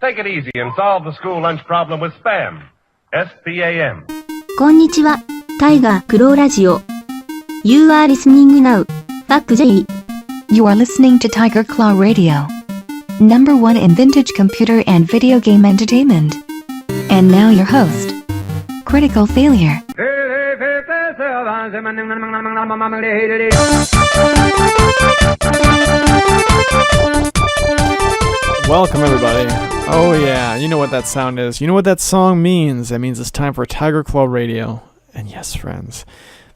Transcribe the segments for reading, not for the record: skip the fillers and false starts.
Take it easy and solve the school lunch problem with SPAM. S-P-A-M. こんにちは、タイガークローラジオ。You are listening now. Back J. You are listening to Tiger Claw Radio. Number one in vintage computer and video game entertainment. And now your host, Critical Failure. Welcome everybody. Oh yeah, you know what that sound is. You know what that song means. That means it's time for Tiger Claw Radio. And yes, friends,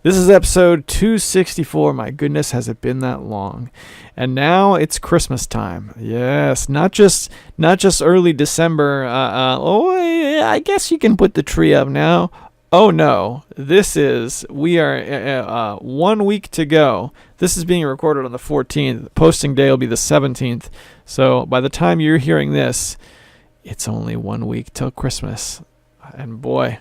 this is episode 264. My goodness, has it been that long? And now it's Christmas time. Yes, not just early December. I guess you can put the tree up now. Oh no, we are 1 week to go. This is being recorded on the 14th. Posting day will be the 17th. So by the time you're hearing this, it's only 1 week till Christmas. And boy,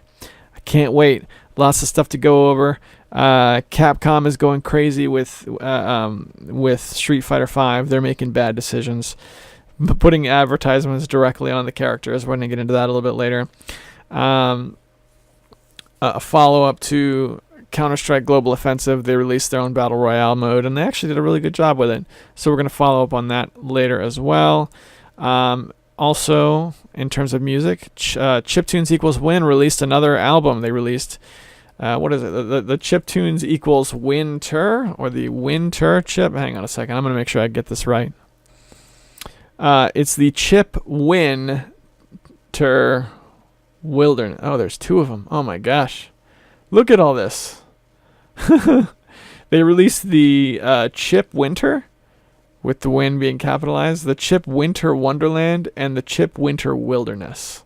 I can't wait. Lots of stuff to go over. Capcom is going crazy with Street Fighter V. They're making bad decisions, putting advertisements directly on the characters. We're going to get into that a little bit later. A follow-up to Counter-Strike Global Offensive. They released their own Battle Royale mode, and they actually did a really good job with it. So we're going to follow up on that later as well. Also, in terms of music, Chiptunes Equals Win released another album. They released, what is it? The Chiptunes Equals Winter, or the Winter chip. Hang on a second. I'm going to make sure I get this right. It's the Chip Winter Wilderness. Oh, there's two of them. Oh my gosh. Look at all this. They released the Chip Winter, with the win being capitalized, the Chip Winter Wonderland, and the Chip Winter Wilderness.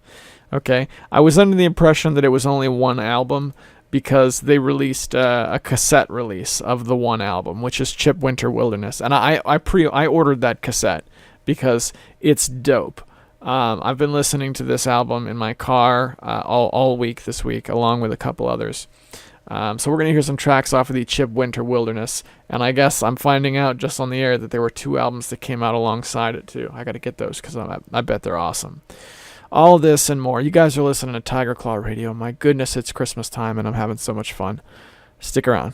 Okay, I was under the impression that it was only one album because they released a cassette release of the one album, which is Chip Winter Wilderness, and I ordered that cassette because it's dope. I've been listening to this album in my car all week this week, along with a couple others. So we're going to hear some tracks off of the Chip Winter Wilderness, and I guess I'm finding out just on the air that there were two albums that came out alongside it too. I got to get those because I bet they're awesome. All this and more. You guys are listening to Tiger Claw Radio. My goodness, it's Christmas time, and I'm having so much fun. Stick around.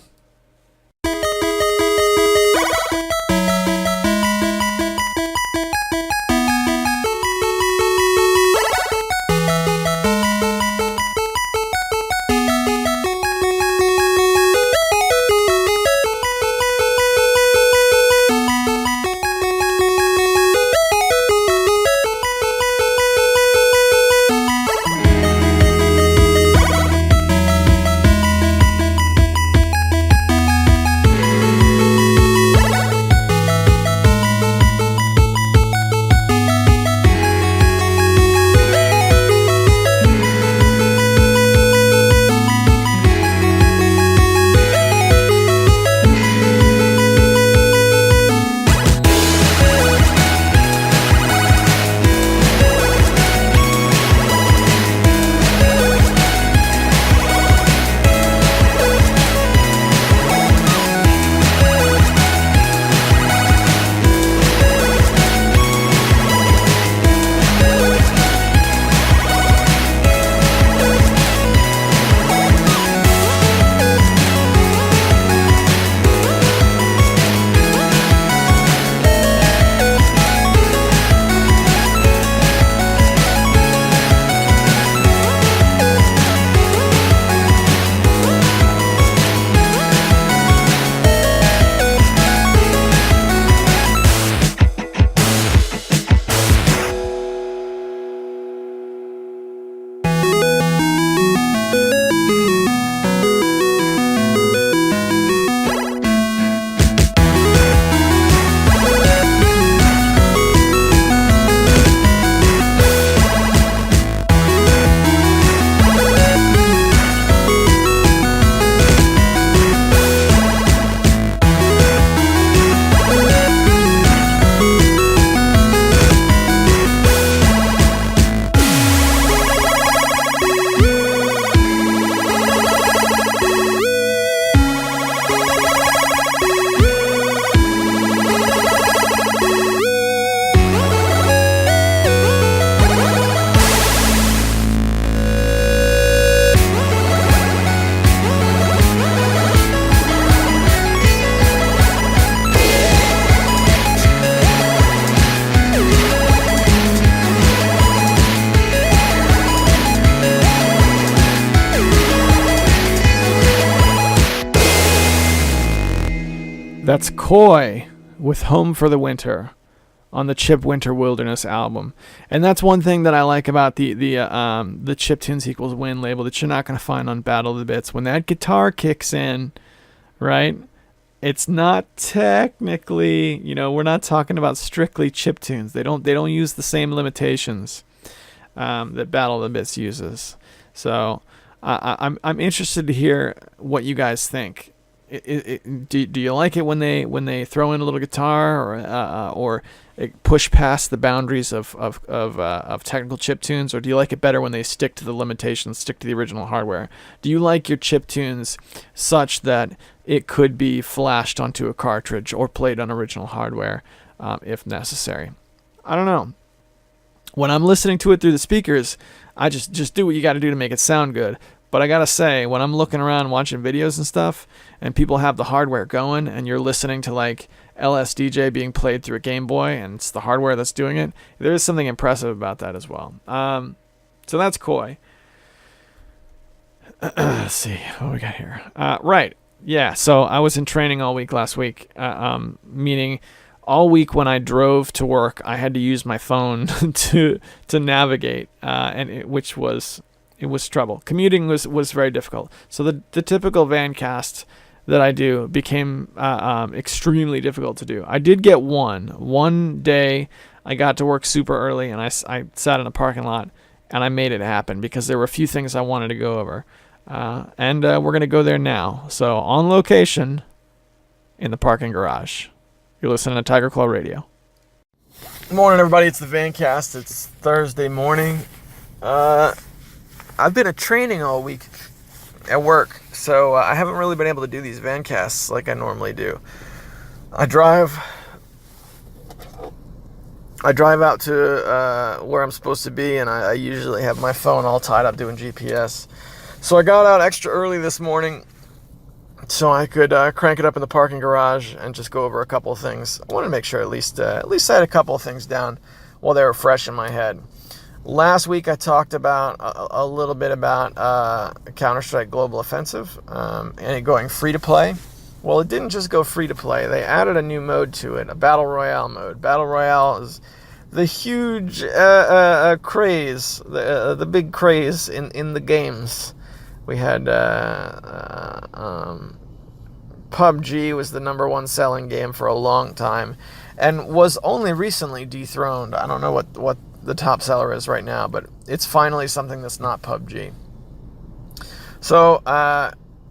That's Koi with Home for the Winter on the Chip Winter Wilderness album. And that's one thing that I like about the Chiptunes Equals Win label that you're not going to find on Battle of the Bits. When that guitar kicks in, right, it's not technically, we're not talking about strictly chiptunes. They don't use the same limitations that Battle of the Bits uses. So I'm interested to hear what you guys think. Do you like it when they throw in a little guitar or push past the boundaries of technical chiptunes, or do you like it better when they stick to the limitations, stick to the original hardware? Do you like your chiptunes such that it could be flashed onto a cartridge or played on original hardware if necessary? I don't know. When I'm listening to it through the speakers, I just do what you got to do to make it sound good. But I gotta say, when I'm looking around watching videos and stuff, and people have the hardware going, and you're listening to like LSDJ being played through a Game Boy, and it's the hardware that's doing it, there is something impressive about that as well. So that's Koi. Let's see what we got here. Right, yeah. So I was in training all week last week, meaning all week when I drove to work, I had to use my phone to navigate, which was. It was trouble. Commuting was very difficult. So the typical van cast that I do became extremely difficult to do. I did get one day. I got to work super early, and I sat in a parking lot, and I made it happen because there were a few things I wanted to go over, and we're gonna go there now. So on location, in the parking garage. You're listening to Tiger Claw Radio. Good morning, everybody. It's the van cast. It's Thursday morning. I've been at training all week at work, so I haven't really been able to do these van casts like I normally do. I drive out to where I'm supposed to be, and I usually have my phone all tied up doing GPS. So I got out extra early this morning so I could crank it up in the parking garage and just go over a couple of things. I wanted to make sure at least I had a couple of things down while they were fresh in my head. Last week I talked about a little bit about Counter-Strike Global Offensive and it going free-to-play. Well, it didn't just go free-to-play. They added a new mode to it, a Battle Royale mode. Battle Royale is the huge craze, the big craze in the games. We had PUBG was the number one selling game for a long time and was only recently dethroned. I don't know what the top seller is right now, but it's finally something that's not PUBG. So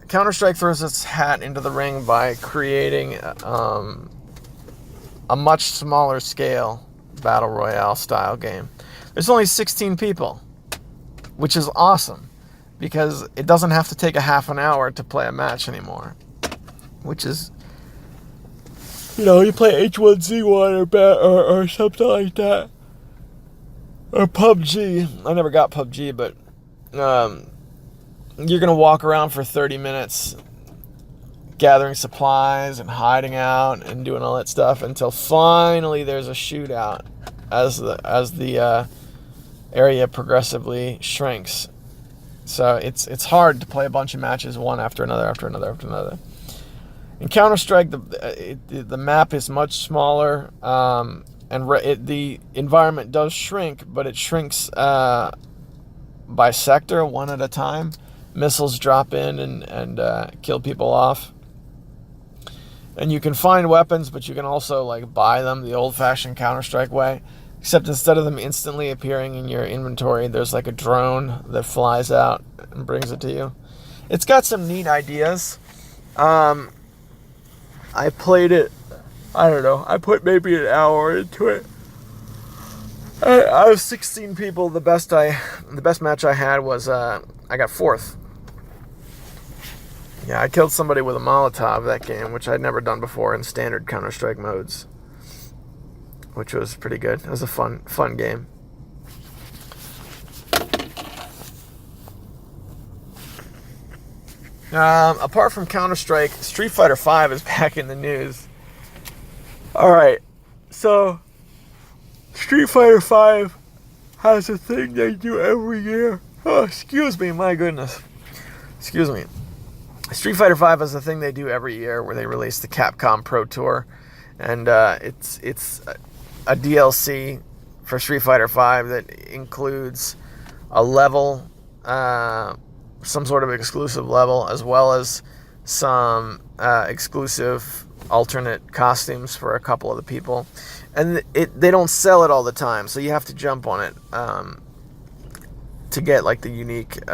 Counter-Strike throws its hat into the ring by creating a much smaller scale Battle Royale style game. There's only 16 people, which is awesome because it doesn't have to take a half an hour to play a match anymore, which is, you play H1Z1 or something like that. Or PUBG. I never got PUBG, but you're going to walk around for 30 minutes gathering supplies and hiding out and doing all that stuff until finally there's a shootout as the area progressively shrinks. So it's hard to play a bunch of matches one after another. In Counter-Strike, the map is much smaller, and the environment does shrink, but it shrinks by sector, one at a time. Missiles drop in and kill people off. And you can find weapons, but you can also buy them the old-fashioned Counter-Strike way. Except instead of them instantly appearing in your inventory, there's a drone that flies out and brings it to you. It's got some neat ideas. I played it, I don't know, I put maybe an hour into it. I was 16 people. The best match I had was I got 4th. Yeah, I killed somebody with a Molotov that game, which I'd never done before in standard Counter-Strike modes, which was pretty good. It was a fun game. Apart from Counter-Strike, Street Fighter V is back in the news. Alright, so Street Fighter V has a thing they do every year. Oh, excuse me, my goodness. Excuse me. Street Fighter V is the thing they do every year where they release the Capcom Pro Tour, and it's a DLC for Street Fighter V that includes a level, some sort of exclusive level, as well as some exclusive alternate costumes for a couple of the people. And they don't sell it all the time, so you have to jump on it to get like the unique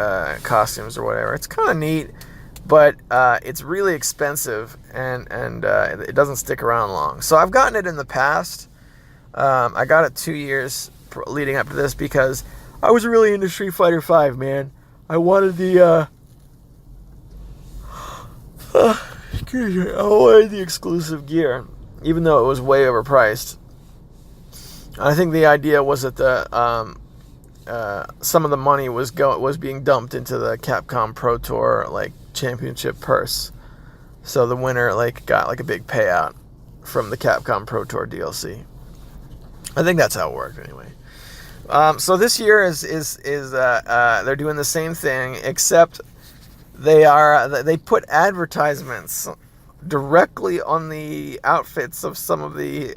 costumes or whatever. It's kind of neat, but it's really expensive, and it doesn't stick around long. So I've gotten it in the past. I got it 2 years leading up to this because I was really into Street Fighter V, man. I wanted the exclusive gear, even though it was way overpriced. I think the idea was that some of the money was being dumped into the Capcom Pro Tour like championship purse, so the winner like got like a big payout from the Capcom Pro Tour DLC. I think that's how it worked anyway. So this year is they're doing the same thing, except they put advertisements directly on the outfits of some of the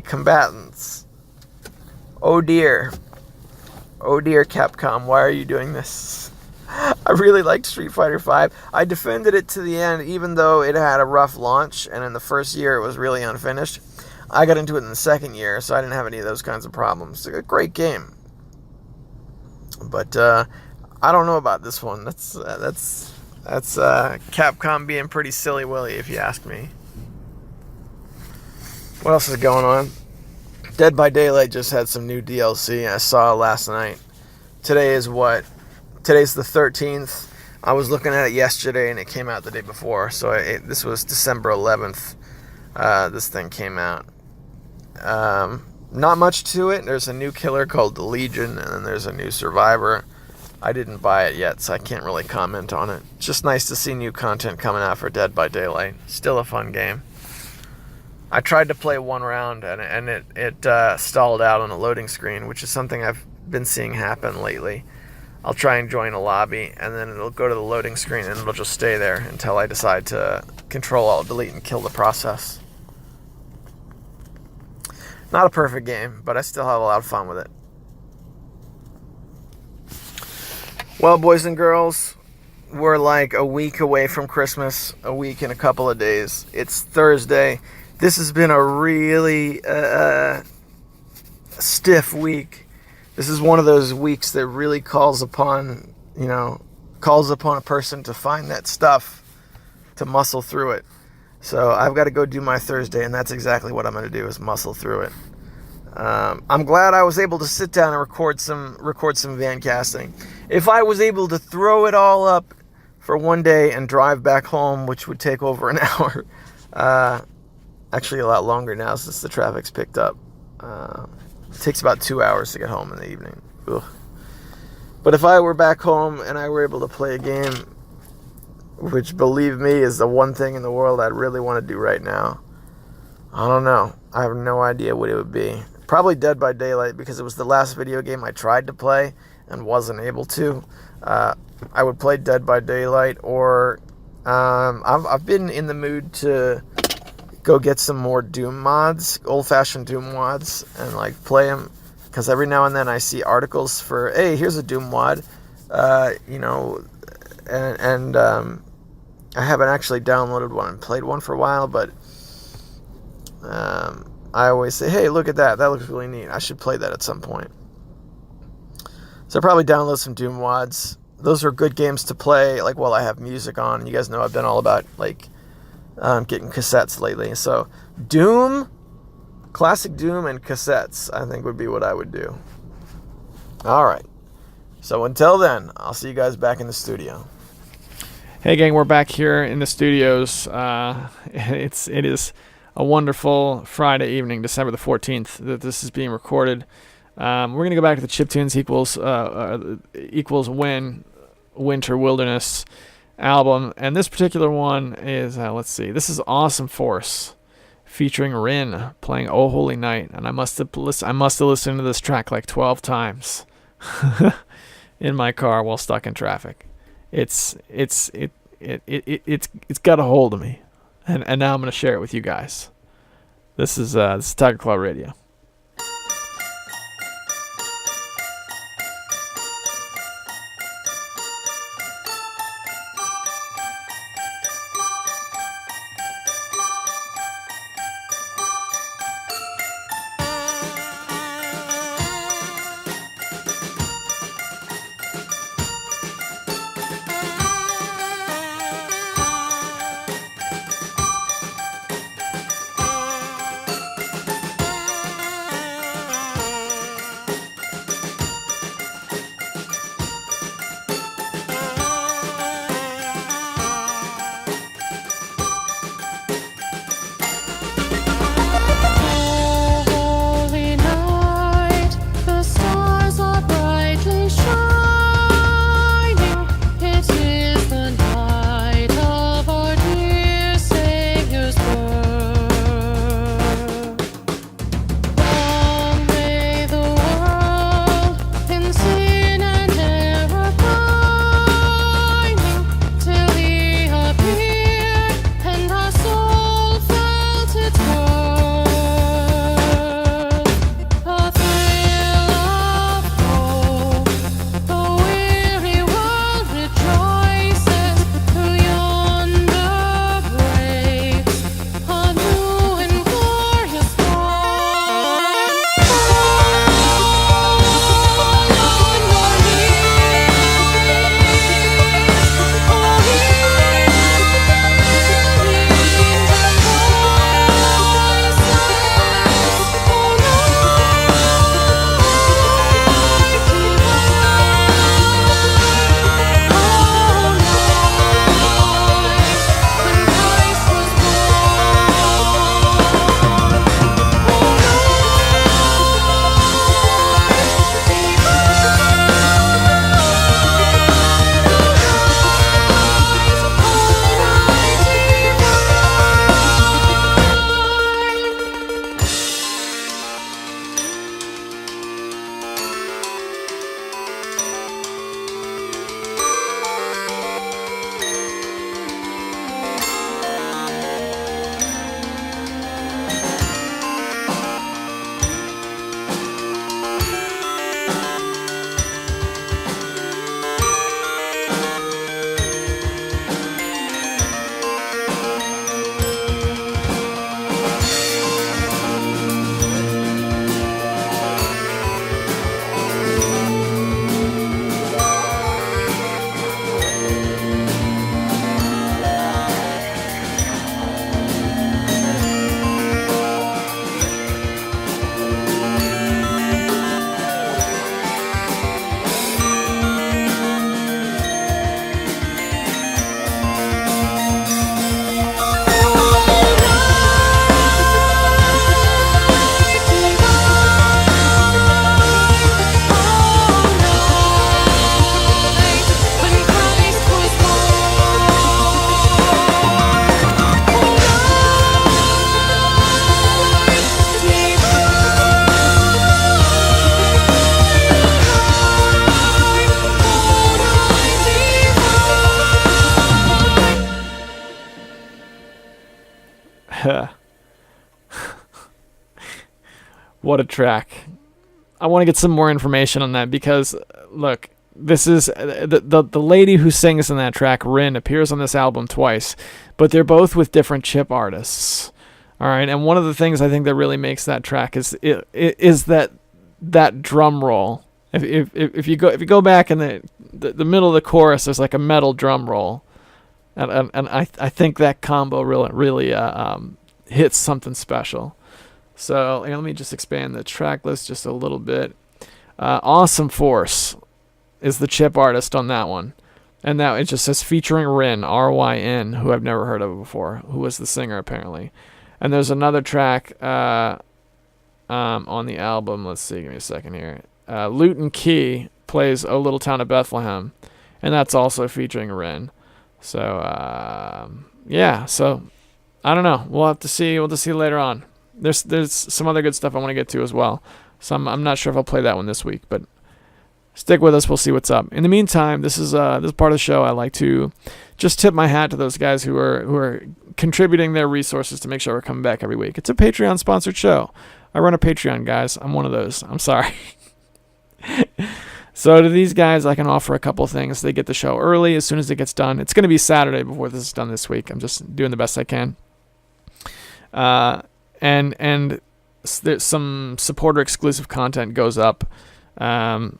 combatants. Oh dear, Capcom, why are you doing this? I really liked Street Fighter V. I defended it to the end, even though it had a rough launch, and in the first year it was really unfinished. I got into it in the second year, so I didn't have any of those kinds of problems. It's a great game, but I don't know about this one. That's Capcom being pretty silly willy, if you ask me. What else is going on? Dead by Daylight just had some new DLC I saw last night. Today's the 13th. I was looking at it yesterday, and it came out the day before. So this was December 11th. This thing came out. Not much to it. There's a new killer called the Legion, and then there's a new survivor. I didn't buy it yet, so I can't really comment on it. It's just nice to see new content coming out for Dead by Daylight. Still a fun game. I tried to play one round, and it stalled out on a loading screen, which is something I've been seeing happen lately. I'll try and join a lobby, and then it'll go to the loading screen, and it'll just stay there until I decide to Control-Alt-Delete and kill the process. Not a perfect game, but I still have a lot of fun with it. Well, boys and girls, we're like a week away from Christmas, a week and a couple of days. It's Thursday. This has been a really stiff week. This is one of those weeks that really calls upon a person to find that stuff, to muscle through it. So I've got to go do my Thursday, and that's exactly what I'm going to do, is muscle through it. I'm glad I was able to sit down and record some van casting. If I was able to throw it all up for one day and drive back home, which would take over an hour, actually a lot longer now since the traffic's picked up. It takes about 2 hours to get home in the evening. Ugh. But if I were back home and I were able to play a game, which, believe me, is the one thing in the world I'd really want to do right now, I don't know. I have no idea what it would be. Probably Dead by Daylight, because it was the last video game I tried to play and wasn't able to. I would play Dead by Daylight, or I've been in the mood to go get some more Doom mods, old-fashioned Doom mods, and like play them, because every now and then I see articles for, hey, here's a Doom mod, and I haven't actually downloaded one and played one for a while, but I always say, hey, look at that. That looks really neat. I should play that at some point. So I'll probably download some Doom mods. Those are good games to play, like, while I have music on. You guys know I've been all about, like, getting cassettes lately. So Doom, classic Doom, and cassettes, I think, would be what I would do. All right. So until then, I'll see you guys back in the studio. Hey gang, we're back here in the studios. It is a wonderful Friday evening, December the 14th, that this is being recorded. We're gonna go back to the Chiptunes equals Winter Wilderness album, and this particular one is let's see, this is Awesome Force featuring Rin playing Oh Holy Night, and I must have listened to this track like 12 times in my car while stuck in traffic. It's it's got a hold of me, and now I'm gonna share it with you guys. This is Tiger Claw Radio. What a track. I want to get some more information on that because, look, this is the lady who sings in that track, Rin, appears on this album twice, but they're both with different chip artists. All right, and one of the things I think that really makes that track is that drum roll. If you go back in the middle of the chorus, there's like a metal drum roll, and I think that combo really hits something special. So let me just expand the track list just a little bit. Awesome Force is the chip artist on that one. And now it just says featuring Rin, R-Y-N, who I've never heard of before, who was the singer apparently. And there's another track on the album. Let's see, give me a second here. Luton Key plays A Little Town of Bethlehem, and that's also featuring Rin. So, yeah, so I don't know. We'll have to see. We'll just see later on. There's some other good stuff I want to get to as well. So I'm not sure if I'll play that one this week, but stick with us. We'll see what's up. In the meantime, this is part of the show. I like to just tip my hat to those guys who are contributing their resources to make sure we're coming back every week. It's a Patreon sponsored show. I run a Patreon, guys. I'm one of those. I'm sorry. So to these guys, I can offer a couple things. They get the show early as soon as it gets done. It's going to be Saturday before this is done this week. I'm just doing the best I can. And there's some supporter exclusive content goes up. And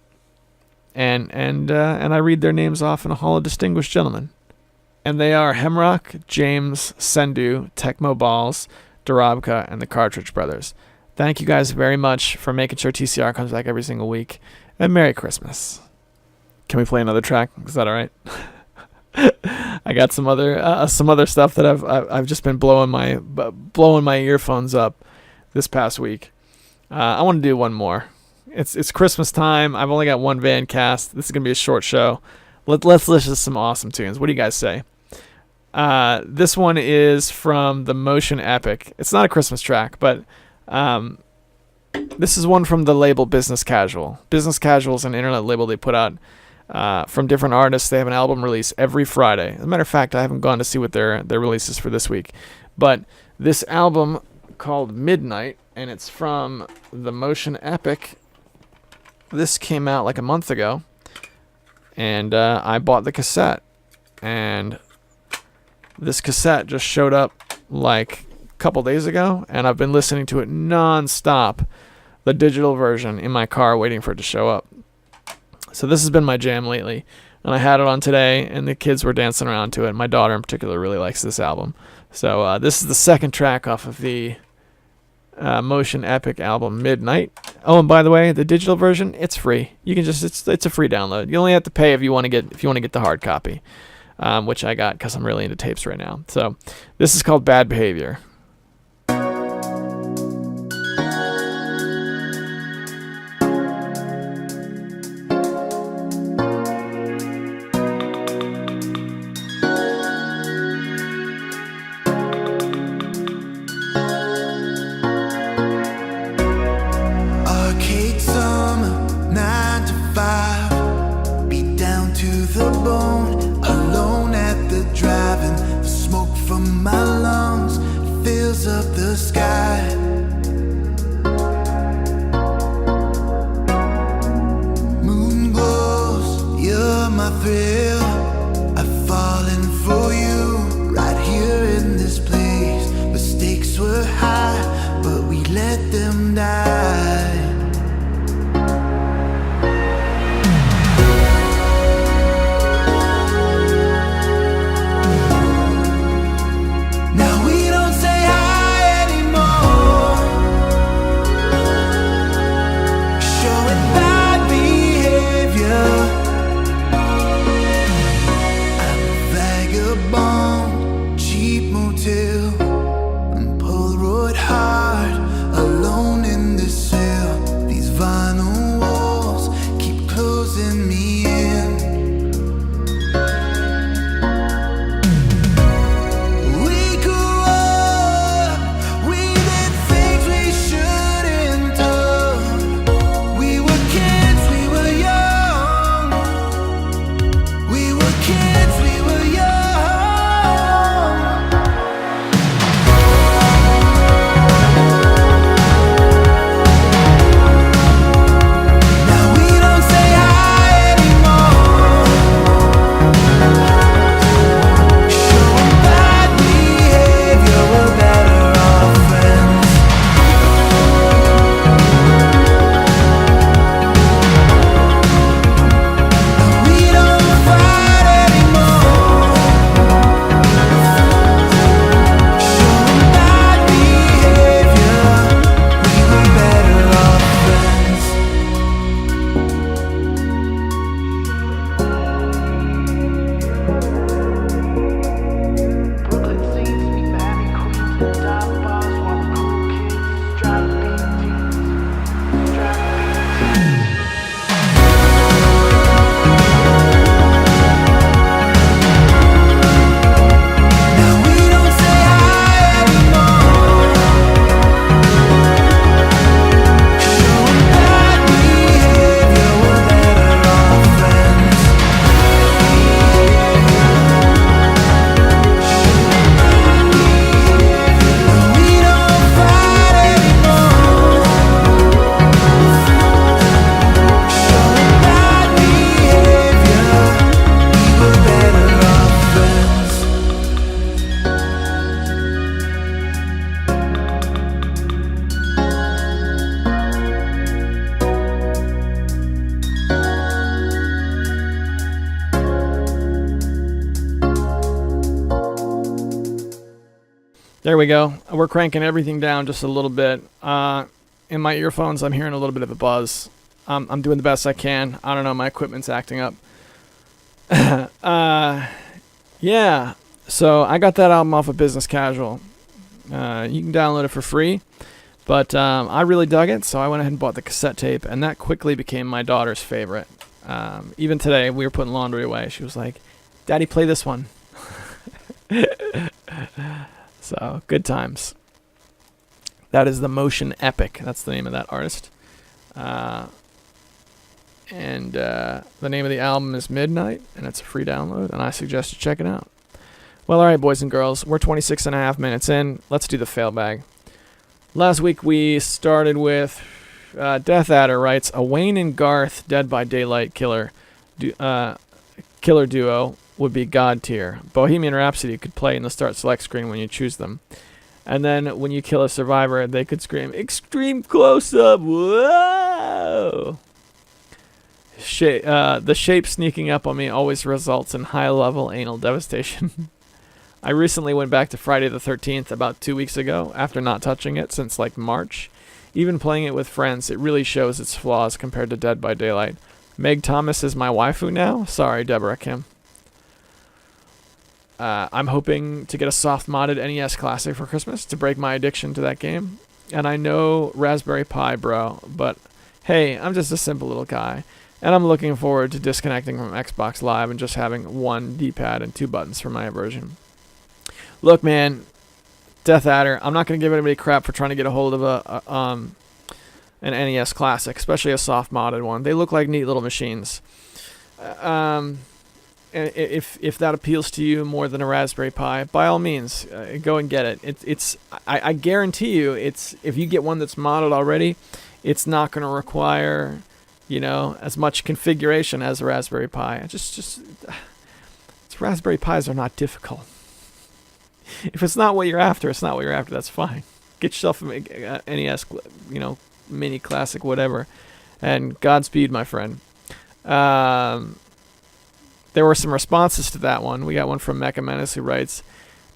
I read their names off in a hall of distinguished gentlemen. And they are Hemrock, James, Sendu, Tecmo Balls, Darabka, and the Cartridge Brothers. Thank you guys very much for making sure TCR comes back every single week. And Merry Christmas. Can we play another track? Is that all right? I got some other stuff that I've just been blowing my earphones up this past week. I want to do one more. It's Christmas time. I've only got one van cast. This is gonna be a short show. Let's listen to some awesome tunes. What do you guys say? This one is from the Motion Epic. It's not a Christmas track, but this is one from the label Business Casual. Business Casual is an internet label they put out from different artists. They have an album release every Friday. As a matter of fact, I haven't gone to see what their release is for this week. But this album called Midnight, and it's from the Motion Epic. This came out like a month ago, and I bought the cassette. And this cassette just showed up like a couple days ago, and I've been listening to it non-stop, the digital version, in my car waiting for it to show up. So this has been my jam lately, and I had it on today, and the kids were dancing around to it. My daughter in particular really likes this album. So this is the second track off of the Motion Epic album Midnight. Oh, and by the way, the digital version, it's free. You can just it's a free download. You only have to pay if you want to get the hard copy, which I got because I'm really into tapes right now. So this is called Bad Behavior. There we go. We're cranking everything down just a little bit. In my earphones, I'm hearing a little bit of a buzz. I'm doing the best I can. I don't know, my equipment's acting up. Yeah. So I got that album off of Business Casual. You can download it for free. But I really dug it, so I went ahead and bought the cassette tape, and that quickly became my daughter's favorite. Even today, we were putting laundry away. She was like, "Daddy, play this one." So, good times. That is the Motion Epic. That's the name of that artist. And the name of the album is Midnight, and it's a free download, and I suggest you check it out. Well, all right, boys and girls, we're 26 and a half minutes in. Let's do the fail bag. Last week we started with Death Adder writes, a Wayne and Garth Dead by Daylight killer duo would be god tier. Bohemian Rhapsody could play in the start select screen when you choose them. And then when you kill a survivor, they could scream, extreme close-up, whoa! The shape sneaking up on me always results in high-level anal devastation. I recently went back to Friday the 13th about 2 weeks ago after not touching it since like March. Even playing it with friends, it really shows its flaws compared to Dead by Daylight. Meg Thomas is my waifu now? Sorry, Deborah Kim. I'm hoping to get a soft modded NES Classic for Christmas to break my addiction to that game. And I know Raspberry Pi, bro, but hey, I'm just a simple little guy. And I'm looking forward to disconnecting from Xbox Live and just having one D-pad and 2 buttons for my aversion. Look, man, Death Adder, I'm not going to give anybody crap for trying to get a hold of an NES Classic, especially a soft modded one. They look like neat little machines. If that appeals to you more than a Raspberry Pi, by all means, go and get it. I guarantee you, if you get one that's modded already, it's not going to require, as much configuration as a Raspberry Pi. Raspberry Pis are not difficult. If it's not what you're after, it's not what you're after. That's fine. Get yourself a NES, mini classic, whatever, and Godspeed, my friend. There were some responses to that one. We got one from Mecha Menace who writes,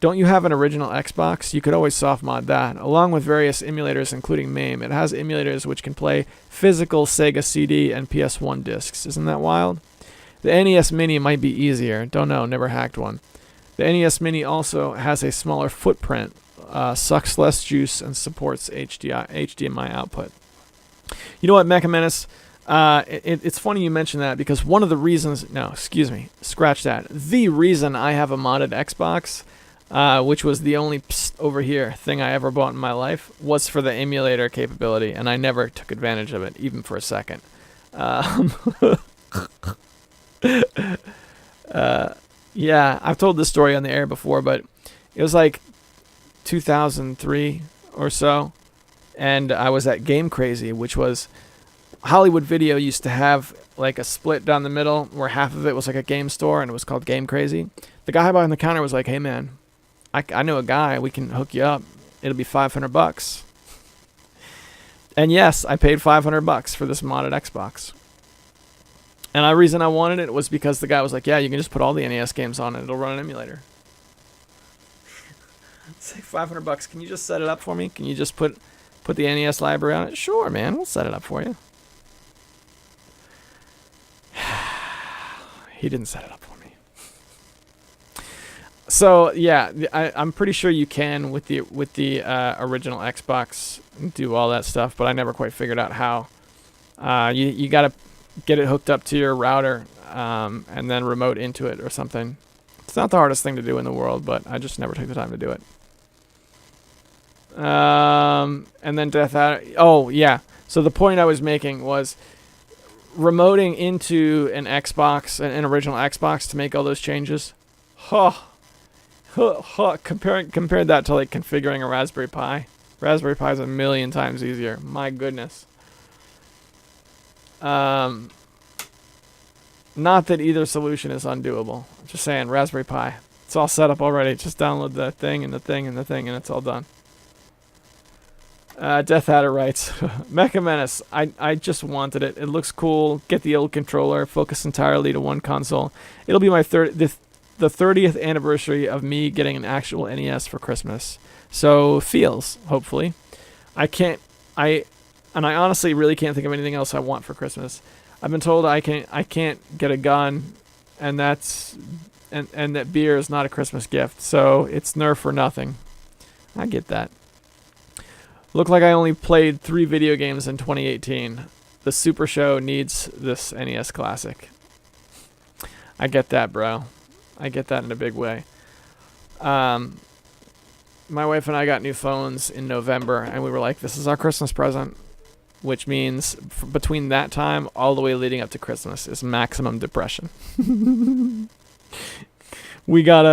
don't you have an original Xbox? You could always soft mod that. Along with various emulators, including MAME, it has emulators which can play physical Sega CD and PS1 discs. Isn't that wild? The NES Mini might be easier. Don't know, never hacked one. The NES Mini also has a smaller footprint, sucks less juice, and supports HDMI output. You know what, Mecha Menace? It's funny you mention that because one of the reasons... No, excuse me. Scratch that. The reason I have a modded Xbox, which was the only over here thing I ever bought in my life, was for the emulator capability, and I never took advantage of it, even for a second. Yeah, I've told this story on the air before, but it was like 2003 or so, and I was at Game Crazy, which was... Hollywood Video used to have like a split down the middle where half of it was like a game store and it was called Game Crazy. The guy behind the counter was like, hey man, I know a guy, we can hook you up. It'll be $500. And yes, I paid $500 for this modded Xbox. And the reason I wanted it was because the guy was like, yeah, you can just put all the NES games on it. It'll run an emulator. It's like $500. Can you just set it up for me? Can you just put the NES library on it? Sure, man. We'll set it up for you. He didn't set it up for me. So yeah, I'm pretty sure you can with the original Xbox do all that stuff, but I never quite figured out how. You gotta get it hooked up to your router and then remote into it or something. It's not the hardest thing to do in the world, but I just never took the time to do it. And then Death Adder. Oh yeah. So the point I was making was remoting into an Xbox, an original Xbox, to make all those changes. Compare that to like configuring a Raspberry Pi. Raspberry Pi is 1,000,000 times easier. My goodness. Not that either solution is undoable. I'm just saying, Raspberry Pi. It's all set up already. Just download the thing and the thing and the thing, and it's all done. Death Adder writes, Mecha Menace, I just wanted it. It looks cool. Get the old controller. Focus entirely to one console. It'll be my the 30th anniversary of me getting an actual NES for Christmas. So feels, hopefully. I honestly really can't think of anything else I want for Christmas. I've been told I can't get a gun, and that beer is not a Christmas gift. So it's Nerf or nothing. I get that. Look like I only played 3 video games in 2018. The Super Show needs this NES Classic. I get that, bro. I get that in a big way. My wife and I got new phones in November, and we were like, this is our Christmas present, which means between that time all the way leading up to Christmas is maximum depression. We got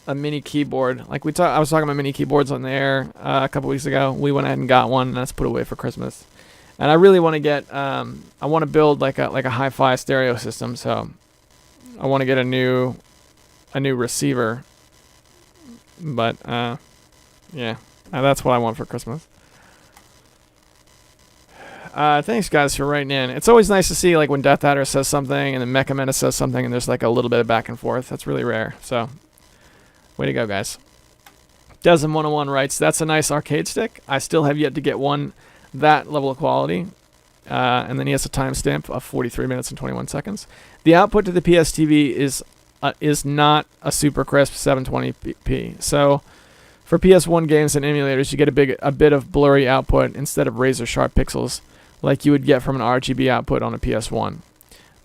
a mini keyboard. Like I was talking about mini keyboards on the air a couple weeks ago. We went ahead and got one, and that's put away for Christmas. And I really want to get I want to build like a hi-fi stereo system. So I want to get a new receiver. But yeah, that's what I want for Christmas. Thanks guys for writing in. It's always nice to see like when Death Adder says something and then Mecha Menace says something and there's like a little bit of back and forth. That's really rare. So way to go, guys. Desm101 writes, that's a nice arcade stick. I still have yet to get one that level of quality. And then he has a timestamp of 43 minutes and 21 seconds. The output to the PSTV is not a super crisp 720p. So for PS1 games and emulators, you get a bit of blurry output instead of razor sharp pixels like you would get from an RGB output on a PS1.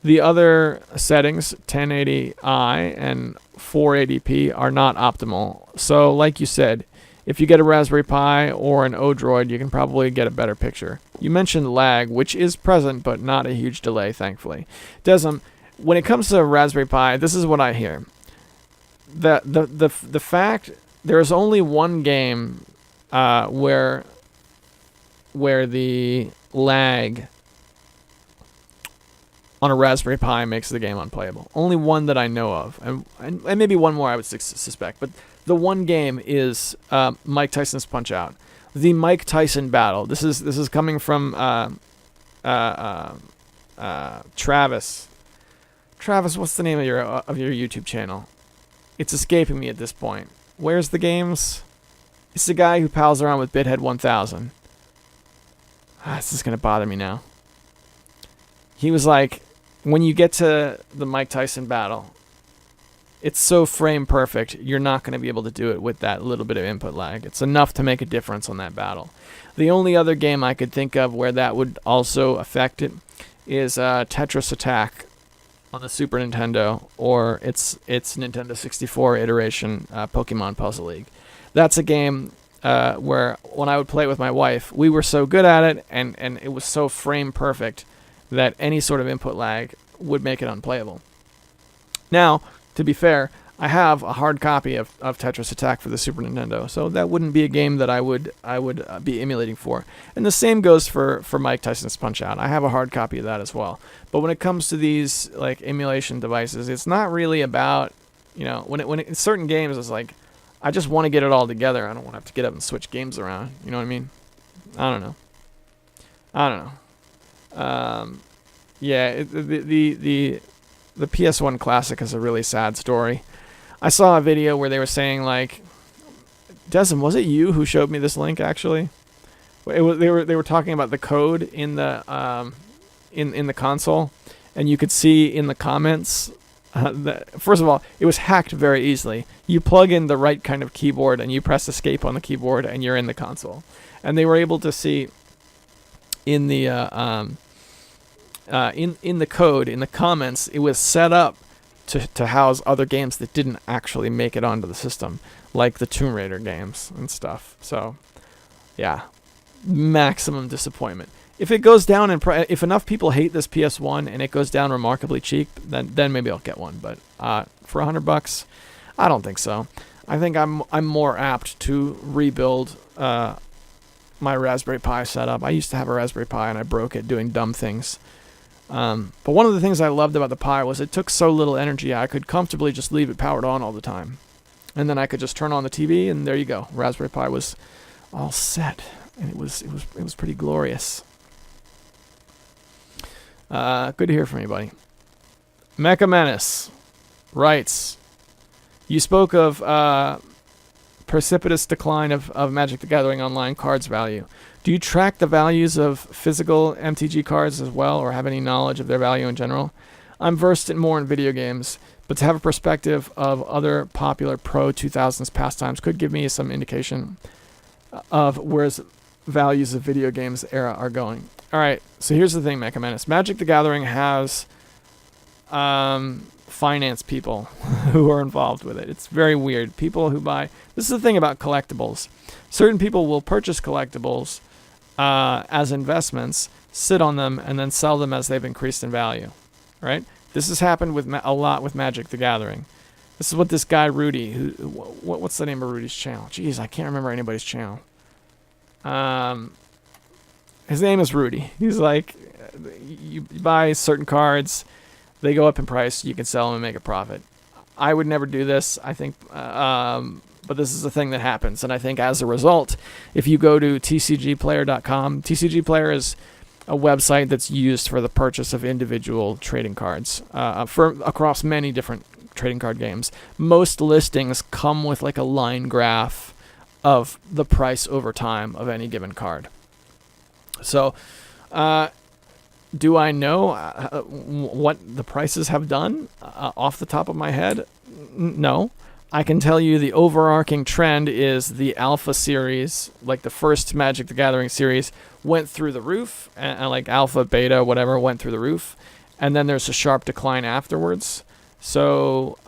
The other settings, 1080i and 480p, are not optimal. So like you said, if you get a Raspberry Pi or an Odroid, you can probably get a better picture. You mentioned lag, which is present, but not a huge delay, thankfully. Desm, when it comes to Raspberry Pi, this is what I hear. The fact there's only one game where the lag on a Raspberry Pi makes the game unplayable. Only one that I know of, and maybe one more I would suspect. But the one game is Mike Tyson's Punch-Out, the Mike Tyson battle. This is coming from Travis. Travis, what's the name of your YouTube channel? It's escaping me at this point. Where's the games? It's the guy who pals around with Bithead 1000. This is gonna bother me now. He was like, when you get to the Mike Tyson battle, it's so frame perfect, you're not going to be able to do it with that little bit of input lag. It's enough to make a difference on that battle. The only other game I could think of where that would also affect it is Tetris Attack on the Super Nintendo, or its Nintendo 64 iteration, Pokemon Puzzle League. That's a game where when I would play it with my wife, we were so good at it, and it was so frame perfect that any sort of input lag would make it unplayable. Now, to be fair, I have a hard copy of Tetris Attack for the Super Nintendo, so that wouldn't be a game that I would be emulating for. And the same goes for Mike Tyson's Punch-Out. I have a hard copy of that as well. But when it comes to these like emulation devices, it's not really about, when certain games, it's like, I just want to get it all together. I don't want to have to get up and switch games around. You know what I mean? I don't know. Yeah, the PS1 Classic is a really sad story. I saw a video where they were saying like, Desmond, was it you who showed me this link actually? They were talking about the code in the in the console, and you could see in the comments. First of all, it was hacked very easily. You plug in the right kind of keyboard and you press escape on the keyboard and you're in the console. And they were able to see in the in the code, in the comments, it was set up to house other games that didn't actually make it onto the system, like the Tomb Raider games and stuff. So, yeah, maximum disappointment. If it goes down if enough people hate this PS1 and it goes down remarkably cheap, then maybe I'll get one. But for $100, I don't think so. I think I'm more apt to rebuild my Raspberry Pi setup. I used to have a Raspberry Pi and I broke it doing dumb things. But one of the things I loved about the Pi was it took so little energy, I could comfortably just leave it powered on all the time. And then I could just turn on the TV and there you go. Raspberry Pi was all set. And it was pretty glorious. Good to hear from you, buddy. Mecha Menace writes, You spoke of precipitous decline of Magic the Gathering Online cards value. Do you track the values of physical MTG cards as well, or have any knowledge of their value in general? I'm versed more in video games, but to have a perspective of other popular Pro 2000s pastimes could give me some indication of where values of video games era are going. All right, so here's the thing, Mecha Menace. Magic the Gathering has finance people who are involved with it. It's very weird. People who buy... This is the thing about collectibles. Certain people will purchase collectibles as investments, sit on them, and then sell them as they've increased in value. Right? This has happened with a lot with Magic the Gathering. This is what this guy Rudy, what's the name of Rudy's channel? Jeez, I can't remember anybody's channel. His name is Rudy. He's like, you buy certain cards, they go up in price, you can sell them and make a profit. I would never do this, I think, but this is a thing that happens. And I think as a result, if you go to tcgplayer.com, TCG Player is a website that's used for the purchase of individual trading cards across many different trading card games. Most listings come with like a line graph of the price over time of any given card. So, do I know what the prices have done off the top of my head? No. I can tell you the overarching trend is the Alpha series, like the first Magic the Gathering series, went through the roof, and like Alpha, Beta, whatever, went through the roof, and then there's a sharp decline afterwards. So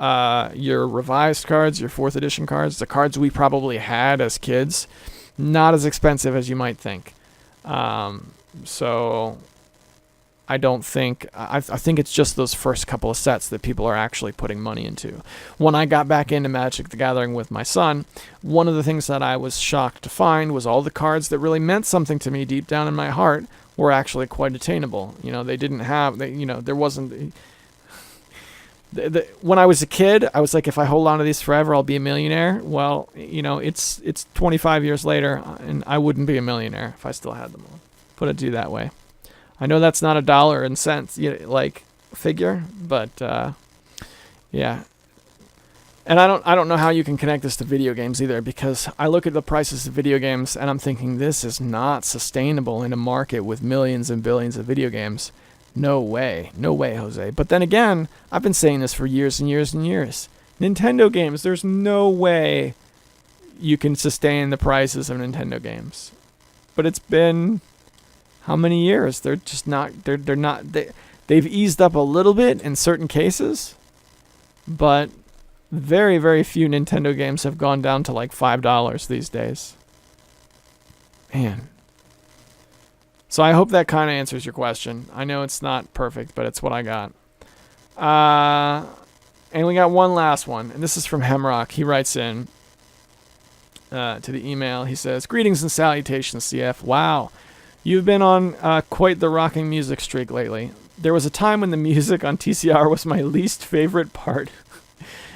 your revised cards, your 4th edition cards, the cards we probably had as kids, not as expensive as you might think. So I don't think, I think it's just those first couple of sets that people are actually putting money into. When I got back into Magic the Gathering with my son, one of the things that I was shocked to find was all the cards that really meant something to me deep down in my heart were actually quite attainable. You know, they didn't have, there wasn't... When I was a kid, I was like, if I hold on to these forever, I'll be a millionaire. Well, it's 25 years later, and I wouldn't be a millionaire if I still had them all. Put it that way. I know that's not a dollar and cents figure, but yeah. And I don't know how you can connect this to video games either, because I look at the prices of video games and I'm thinking this is not sustainable in a market with millions and billions of video games. No way, Jose. But then again, I've been saying this for years and years and years. Nintendo games, there's no way you can sustain the prices of Nintendo games. But it's been how many years? They're just not. They've eased up a little bit in certain cases, but very, very few Nintendo games have gone down to like $5 these days. Man. So I hope that kind of answers your question. I know it's not perfect, but it's what I got. And we got one last one, and this is from Hemrock. He writes in to the email. He says, "Greetings and salutations, CF. Wow, you've been on quite the rocking music streak lately. There was a time when the music on TCR was my least favorite part.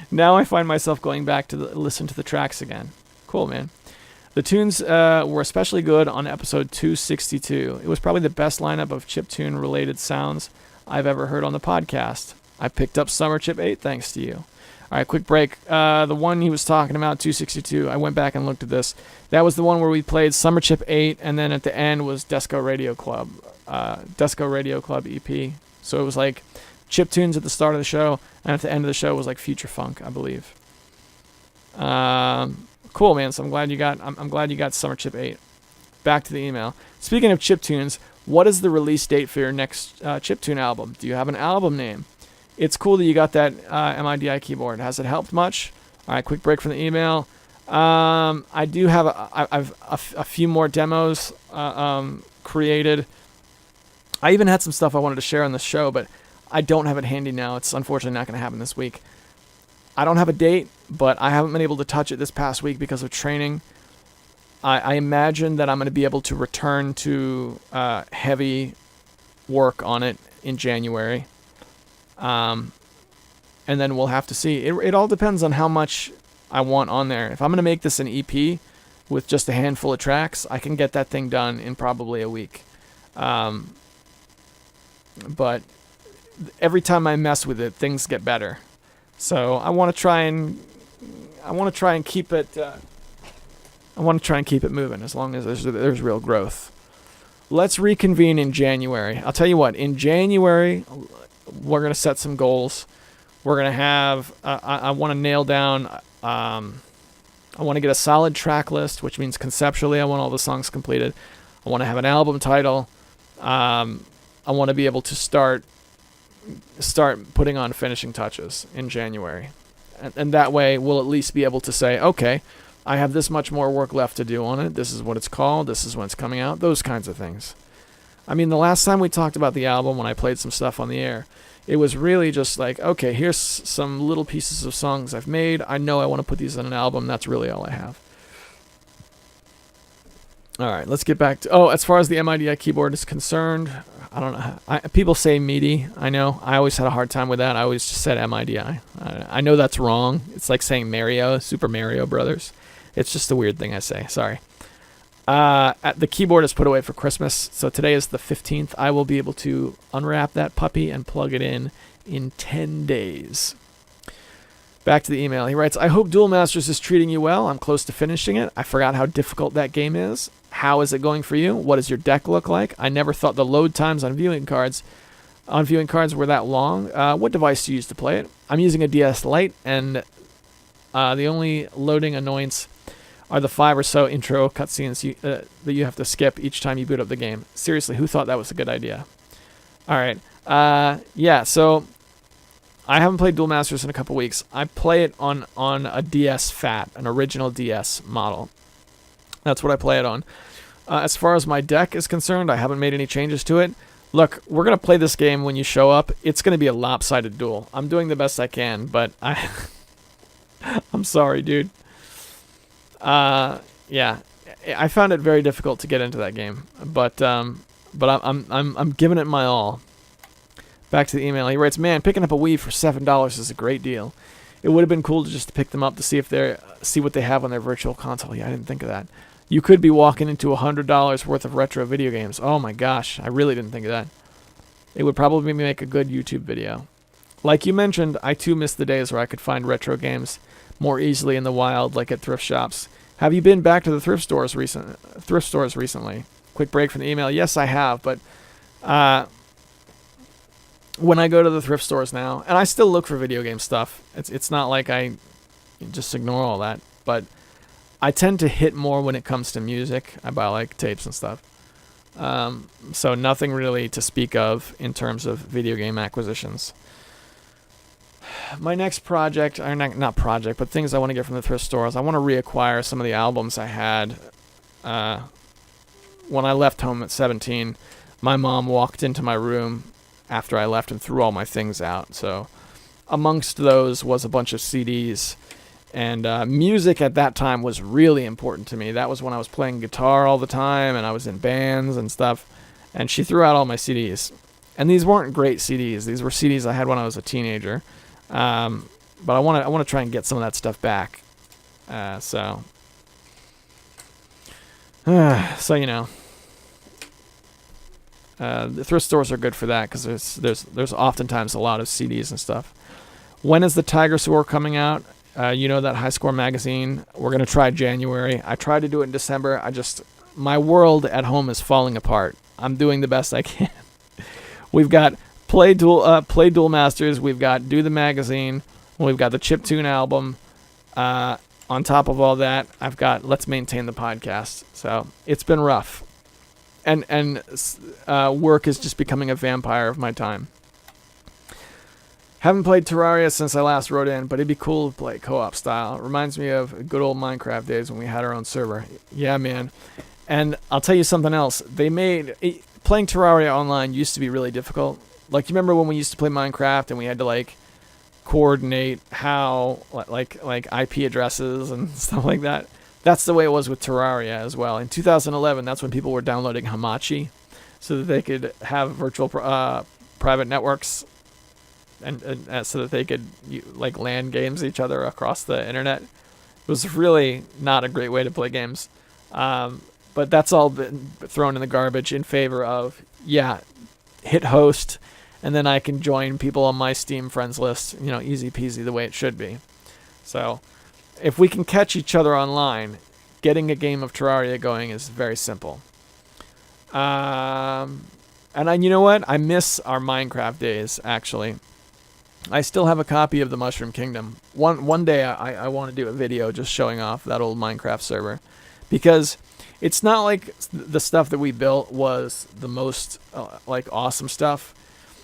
Now I find myself going back to listen to the tracks again. Cool, man. The tunes were especially good on episode 262. It was probably the best lineup of chiptune-related sounds I've ever heard on the podcast. I picked up Summer Chip 8 thanks to you." All right, quick break. The one he was talking about, 262, I went back and looked at this. That was the one where we played Summer Chip 8, and then at the end was Desco Radio Club EP. So it was like chip tunes at the start of the show, and at the end of the show was like Future Funk, I believe. Cool, man. So I'm glad you got Summer Chip 8. Back to the email. Speaking of chiptunes, what is the release date for your next chiptune album? Do you have an album name? It's cool that you got that MIDI keyboard. Has it helped much? All right, quick break from the email. I do have I've a few more demos created. I even had some stuff I wanted to share on the show, but I don't have it handy now. It's unfortunately not going to happen this week. I don't have a date, but I haven't been able to touch it this past week because of training. I imagine that I'm going to be able to return to heavy work on it in January. And then we'll have to see. It all depends on how much I want on there. If I'm going to make this an EP with just a handful of tracks, I can get that thing done in probably a week. But every time I mess with it, things get better. So I want to try and I want to try and keep it. I want to try and keep it moving as long as there's real growth. Let's reconvene in January. I'll tell you what. In January, we're gonna set some goals. We're gonna have. I want to nail down. I want to get a solid track list, which means conceptually, I want all the songs completed. I want to have an album title. I want to be able to start putting on finishing touches in January. And that way, we'll at least be able to say, okay, I have this much more work left to do on it. This is what it's called. This is when it's coming out. Those kinds of things. I mean, the last time we talked about the album, when I played some stuff on the air, it was really just like, okay, here's some little pieces of songs I've made. I know I want to put these on an album. That's really all I have. All right, let's get back to... Oh, as far as the MIDI keyboard is concerned, I don't know. People say MIDI. I know. I always had a hard time with that. I always just said MIDI. I know that's wrong. It's like saying Mario, Super Mario Brothers. It's just a weird thing I say. Sorry. The keyboard is put away for Christmas, so today is the 15th. I will be able to unwrap that puppy and plug it in 10 days. Back to the email. He writes, I hope Duel Masters is treating you well. I'm close to finishing it. I forgot how difficult that game is. How is it going for you? What does your deck look like? I never thought the load times on viewing cards were that long. What device do you use to play it? I'm using a DS Lite, and the only loading annoyance are the 5 or so intro cutscenes that you have to skip each time you boot up the game. Seriously, who thought that was a good idea? All right. Yeah, so I haven't played Duel Masters in a couple weeks. I play it on a DS Fat, an original DS model. That's what I play it on. As far as my deck is concerned, I haven't made any changes to it. Look, we're going to play this game when you show up. It's going to be a lopsided duel. I'm doing the best I can, but I'm sorry, dude. Yeah, I found it very difficult to get into that game, but I'm giving it my all. Back to the email. He writes, "Man, picking up a Wii for $7 is a great deal. It would have been cool to just pick them up to see what they have on their virtual console." Yeah, I didn't think of that. You could be walking into $100 worth of retro video games. Oh my gosh, I really didn't think of that. It would probably make a good YouTube video. Like you mentioned, I too miss the days where I could find retro games more easily in the wild, like at thrift shops. Have you been back to the thrift stores recently? Quick break from the email. Yes, I have, but when I go to the thrift stores now, and I still look for video game stuff. It's not like I just ignore all that, but I tend to hit more when it comes to music. I buy like tapes and stuff. So nothing really to speak of in terms of video game acquisitions. My next project, or not project, but things I want to get from the thrift stores. I want to reacquire some of the albums I had when I left home at 17. My mom walked into my room after I left and threw all my things out. So amongst those was a bunch of CDs. And music at that time was really important to me. That was when I was playing guitar all the time and I was in bands and stuff. And she threw out all my CDs. And these weren't great CDs. These were CDs I had when I was a teenager. But I want to try and get some of that stuff back. So you know, the thrift stores are good for that because there's oftentimes a lot of CDs and stuff. When is the Tiger Score coming out? You know, that High Score magazine. We're gonna try January. I tried to do it in December. My world at home is falling apart. I'm doing the best I can. We've got Play Duel Masters. We've got Do the Magazine. We've got the Chiptune album. On top of all that, I've got Let's Maintain the Podcast. So it's been rough, and work is just becoming a vampire of my time. Haven't played Terraria since I last wrote in, but it'd be cool to play co-op style. It reminds me of good old Minecraft days when we had our own server. Yeah, man. And I'll tell you something else. Playing Terraria online used to be really difficult. Like, you remember when we used to play Minecraft and we had to, like, coordinate how, like IP addresses and stuff like that? That's the way it was with Terraria as well. In 2011, that's when people were downloading Hamachi so that they could have virtual private networks and so that they could like LAN games each other across the internet. It was really not a great way to play games. But that's all been thrown in the garbage in favor of, hit host, and then I can join people on my Steam friends list, easy peasy the way it should be. So if we can catch each other online, getting a game of Terraria going is very simple. And you know what? I miss our Minecraft days, actually. I still have a copy of the Mushroom Kingdom. One day I want to do a video just showing off that old Minecraft server. Because it's not like the stuff that we built was the most awesome stuff.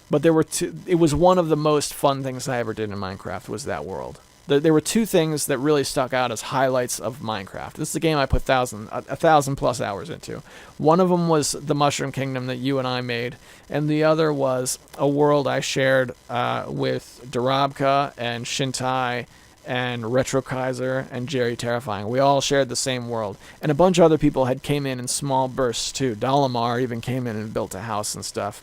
But there were it was one of the most fun things I ever did in Minecraft was that world. There were two things that really stuck out as highlights of Minecraft. This is a game I put 1,000 plus hours into. One of them was the Mushroom Kingdom that you and I made, and the other was a world I shared with Darabka and Shintai and Retro Kaiser and Jerry Terrifying. We all shared the same world, and a bunch of other people had came in small bursts too. Dalamar even came in and built a house and stuff.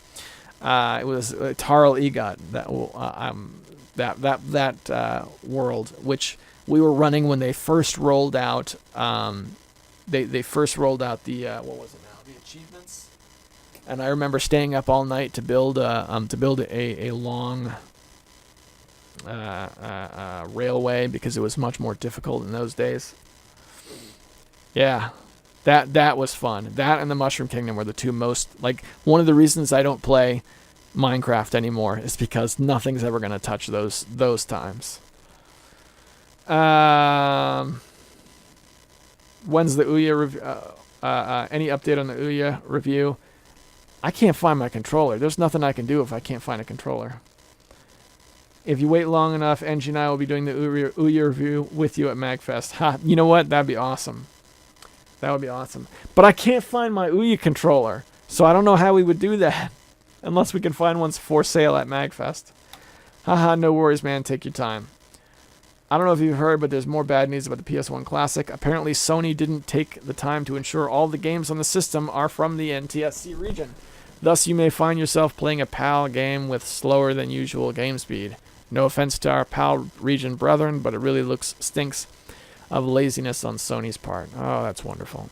It was Tarl Egot that world, which we were running when they first rolled out. They first rolled out the what was it now? The achievements. And I remember staying up all night to build a long railway because it was much more difficult in those days. Yeah. That was fun. That and the Mushroom Kingdom were the two most, one of the reasons I don't play Minecraft anymore is because nothing's ever going to touch those times. When's the Ouya review? Any update on the Ouya review? I can't find my controller. There's nothing I can do if I can't find a controller. If you wait long enough, Angie and I will be doing the Ouya review with you at MagFest. Ha! You know what? That'd be awesome. That would be awesome. But I can't find my Ouya controller, so I don't know how we would do that. Unless we can find ones for sale at MagFest. Haha, no worries, man. Take your time. I don't know if you've heard, but there's more bad news about the PS1 Classic. Apparently, Sony didn't take the time to ensure all the games on the system are from the NTSC region. Thus, you may find yourself playing a PAL game with slower than usual game speed. No offense to our PAL region brethren, but it really stinks of laziness on Sony's part. Oh, that's wonderful.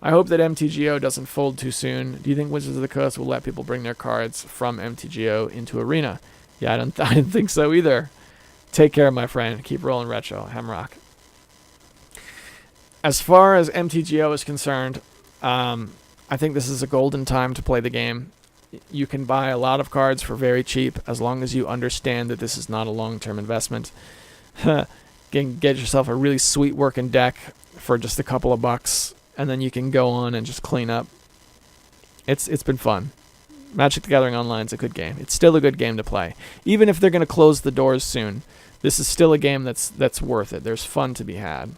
I hope that MTGO doesn't fold too soon. Do you think Wizards of the Coast will let people bring their cards from MTGO into Arena? Yeah, I didn't think so either. Take care, my friend. Keep rolling retro. Hemrock. As far as MTGO is concerned, I think this is a golden time to play the game. You can buy a lot of cards for very cheap as long as you understand that this is not a long-term investment. Get yourself a really sweet working deck for just a couple of bucks. And then you can go on and just clean up. It's been fun. Magic the Gathering Online is a good game. It's still a good game to play. Even if they're going to close the doors soon, this is still a game that's worth it. There's fun to be had.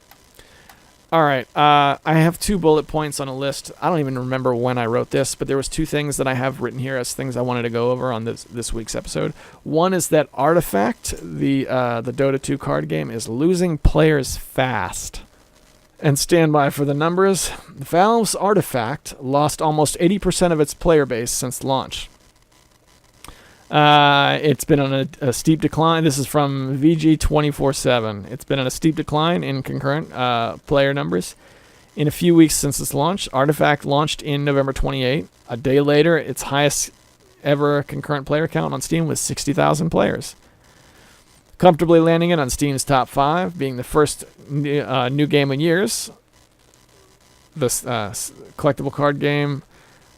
All right, I have 2 bullet points on a list. I don't even remember when I wrote this, but there was 2 things that I have written here as things I wanted to go over on this week's episode. One is that Artifact, the Dota 2 card game, is losing players fast. And stand by for the numbers. Valve's Artifact lost almost 80% of its player base since launch. It's been on a steep decline. This is from VG247. It's been on a steep decline in concurrent player numbers. In a few weeks since its launch, Artifact launched in November 28. A day later, its highest ever concurrent player count on Steam was 60,000 players. Comfortably landing it on Steam's top 5, being the first new game in years. This collectible card game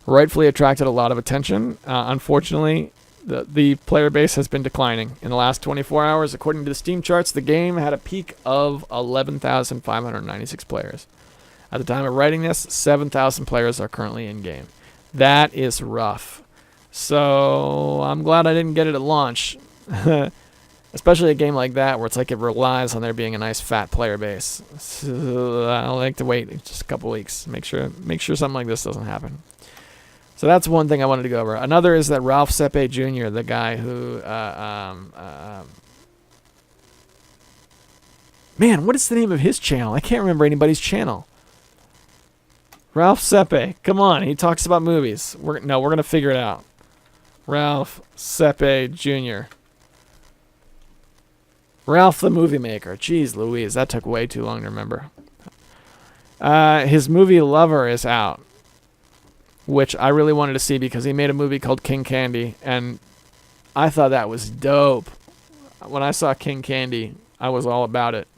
rightfully attracted a lot of attention. Unfortunately, the player base has been declining. In the last 24 hours, according to the Steam charts, the game had a peak of 11,596 players. At the time of writing this, 7,000 players are currently in-game. That is rough. So I'm glad I didn't get it at launch. Especially a game like that where it's like it relies on there being a nice fat player base. So I'll like to wait just a couple weeks. Make sure something like this doesn't happen. So that's one thing I wanted to go over. Another is that Ralph Sepe Jr., the guy who man, what is the name of his channel? I can't remember anybody's channel. Ralph Sepe. Come on, he talks about movies. We're gonna figure it out. Ralph Sepe Jr. Ralph the Movie Maker. Jeez Louise, that took way too long to remember. His movie Lover is out, which I really wanted to see because he made a movie called King Candy, and I thought that was dope. When I saw King Candy, I was all about it.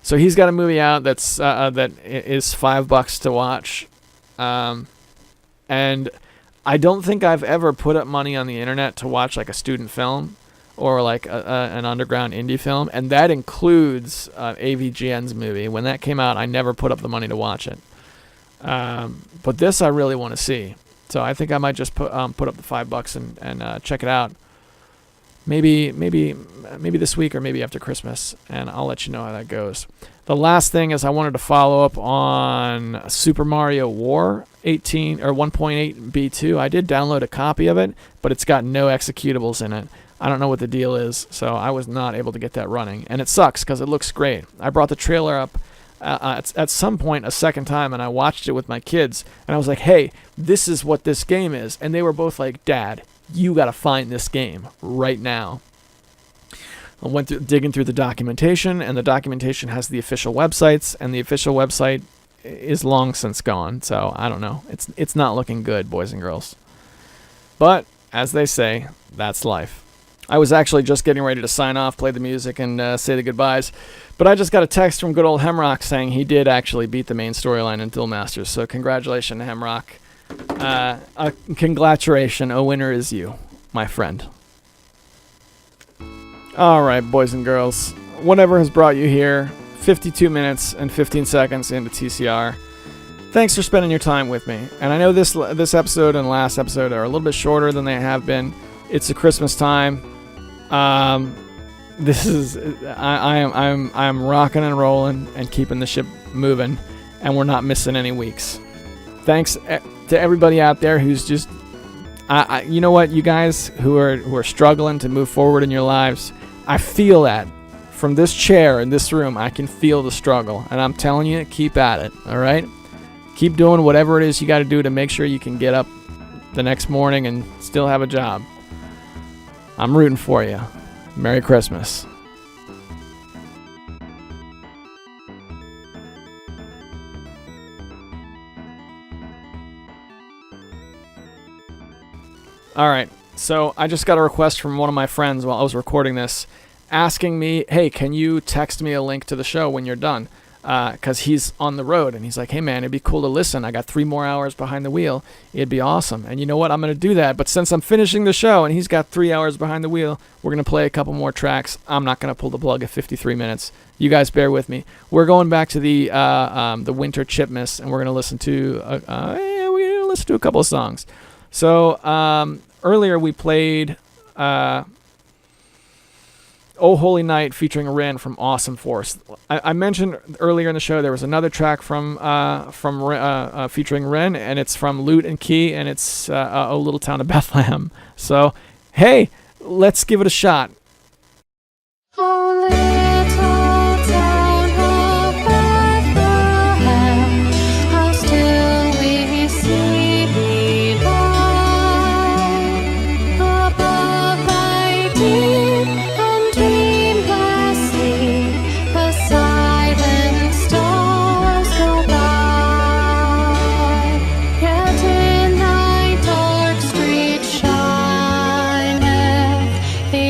So he's got a movie out that's that is $5 to watch, and I don't think I've ever put up money on the internet to watch like a student film or like an underground indie film, and that includes AVGN's movie. When that came out, I never put up the money to watch it, but this I really want to see. So I think I might just put up the $5 and check it out. Maybe this week or maybe after Christmas, and I'll let you know how that goes. The last thing is I wanted to follow up on Super Mario War 18 or 1.8 B2. I did download a copy of it, but it's got no executables in it. I don't know what the deal is, so I was not able to get that running, and it sucks because it looks great. I brought the trailer up at some point a second time, and I watched it with my kids, and I was like, hey, this is what this game is, and they were both like, Dad, you got to find this game right now. I went through digging through the documentation, and the documentation has the official websites, and the official website is long since gone. So I don't know. It's not looking good, boys and girls. But as they say, that's life. I was actually just getting ready to sign off, play the music, and say the goodbyes. But I just got a text from good old Hemrock saying he did actually beat the main storyline in Duel Masters. So congratulations, Hemrock. Congratulations, a winner is you, my friend. Alright, boys and girls, whatever has brought you here, 52 minutes and 15 seconds into TCR. Thanks for spending your time with me. And I know this episode and last episode are a little bit shorter than they have been. It's a Christmas time. This is I'm rocking and rolling and keeping the ship moving, and we're not missing any weeks. Thanks to everybody out there who's just, you know what, you guys who are struggling to move forward in your lives, I feel that from this chair in this room. I can feel the struggle, and I'm telling you, keep at it. All right, keep doing whatever it is you got to do to make sure you can get up the next morning and still have a job. I'm rooting for you. Merry Christmas. Alright, so I just got a request from one of my friends while I was recording this, asking me, hey, can you text me a link to the show when you're done? Because he's on the road, and he's like, hey man, it'd be cool to listen. I got 3 more hours behind the wheel. It'd be awesome. And you know what? I'm going to do that. But since I'm finishing the show and he's got 3 hours behind the wheel, we're going to play a couple more tracks. I'm not going to pull the plug at 53 minutes. You guys bear with me. We're going back to the Winter Chipmas, and we're going to listen to a couple of songs. So earlier we played Oh Holy Night featuring Ren from Awesome Force. I mentioned earlier in the show there was another track from featuring Ren, and it's from Lute and Key, and it's O Little Town of Bethlehem. So, hey, let's give it a shot. Oh, little town of Bethlehem, how still we see thee lie above thy deep and dreamless sea. The silent stars go by, yet in thy dark street shineth the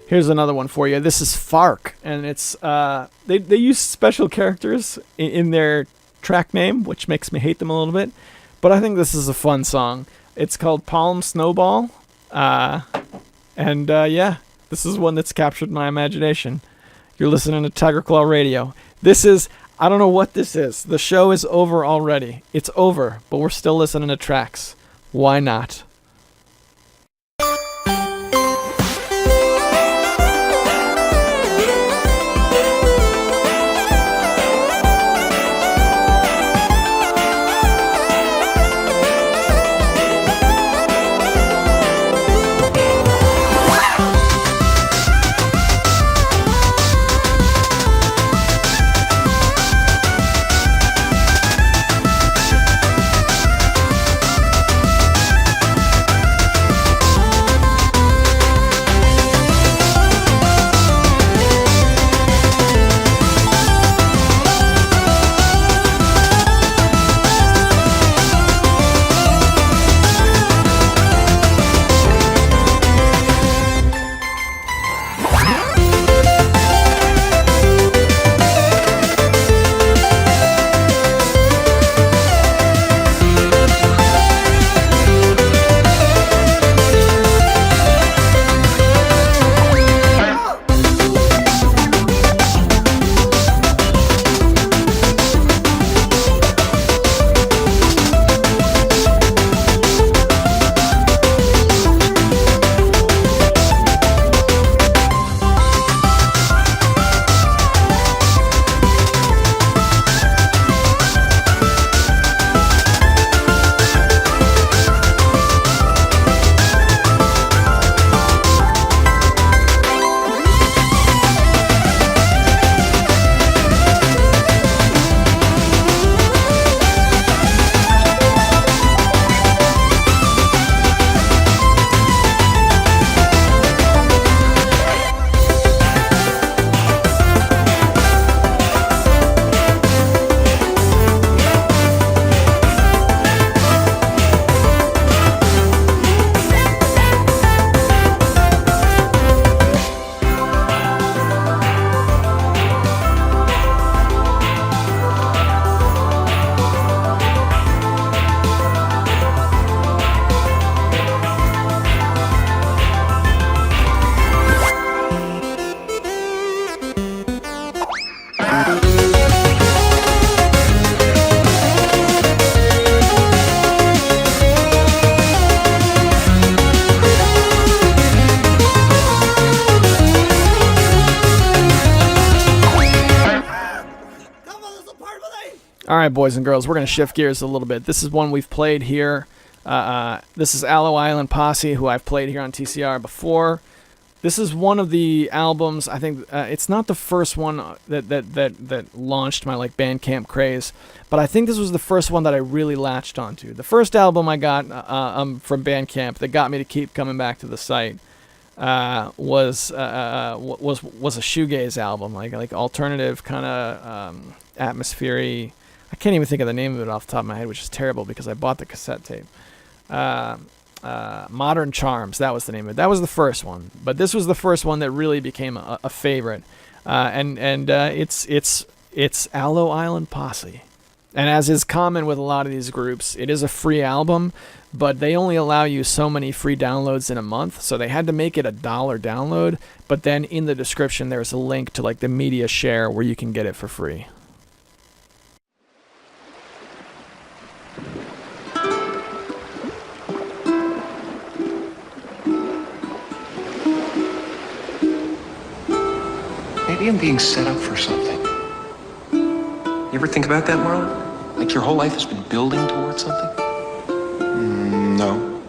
Here's another one for you. This is FARC, and it's they use special characters in their track name, which makes me hate them a little bit. But I think this is a fun song. It's called Palme Snowball, and this is one that's captured my imagination. You're listening to Tiger Claw Radio. This is, I don't know what this is. The show is over already. It's over, but we're still listening to tracks. Why not? All right, boys and girls, we're going to shift gears a little bit. This is one we've played here. This is Aloe Island Posse, who I've played here on TCR before. This is one of the albums, I think, it's not the first one that launched my like Bandcamp craze, but I think this was the first one that I really latched onto. The first album I got from Bandcamp that got me to keep coming back to the site was a shoegaze album, like alternative kind of atmospheric. I can't even think of the name of it off the top of my head, which is terrible because I bought the cassette tape. Modern Charms, that was the name of it. That was the first one, but this was the first one that really became a favorite. It's Aloe Island Posse. And as is common with a lot of these groups, it is a free album, but they only allow you so many free downloads in a month, so they had to make it $1 download, but then in the description there's a link to like the media share where you can get it for free. Maybe I'm being set up for something. You ever think about that, Marlon? Like your whole life has been building towards something? No.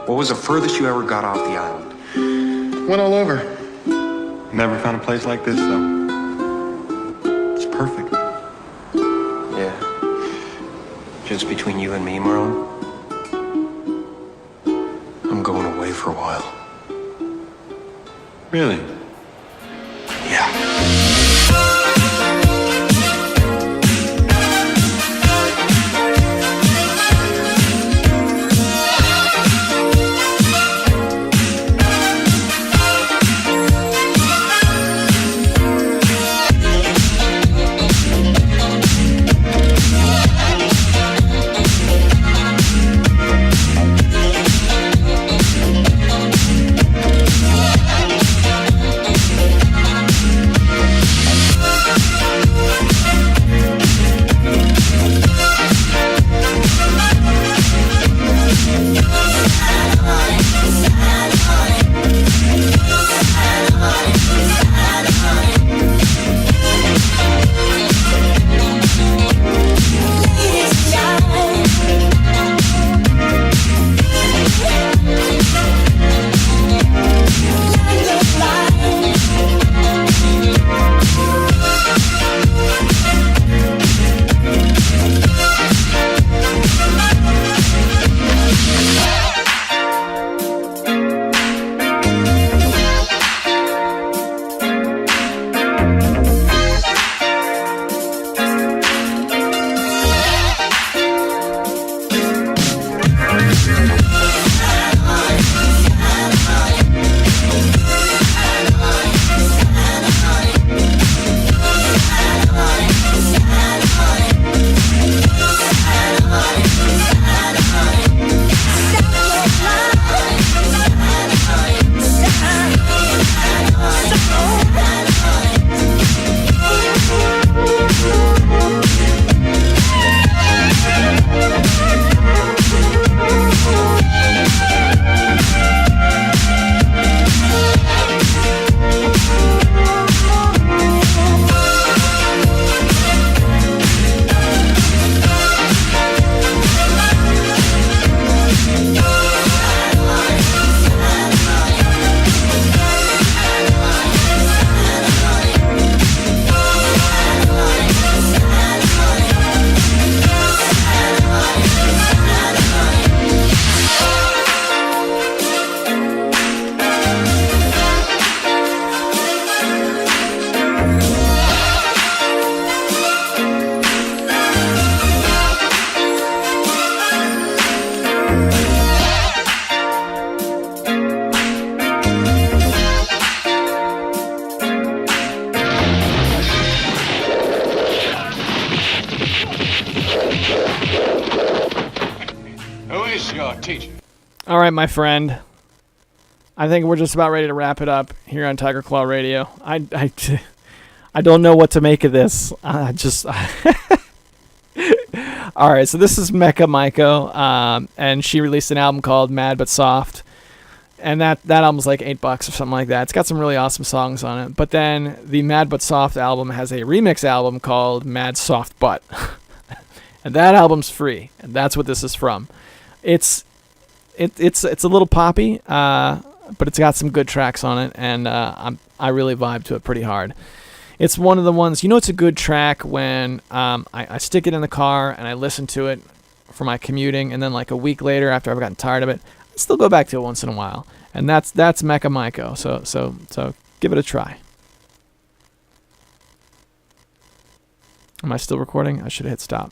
What was the furthest you ever got off the island? Went all over. Never found a place like this, though. It's perfect. Yeah. Just between you and me, Marlon, I'm going away for a while. Really? Yeah. All right, my friend. I think we're just about ready to wrap it up here on Tiger Claw Radio. I don't know what to make of this. All right, so this is Mecha Maiko, and she released an album called Mad But Soft, and that album's like $8 or something like that. It's got some really awesome songs on it. But then the Mad But Soft album has a remix album called Mad Soft Butt, and that album's free, and that's what this is from. It's a little poppy, but it's got some good tracks on it, and I really vibe to it pretty hard. It's one of the ones, it's a good track when I stick it in the car and I listen to it for my commuting, and then like a week later after I've gotten tired of it, I still go back to it once in a while. And that's Mecha Maiko, so give it a try. Am I still recording? I should have hit stop.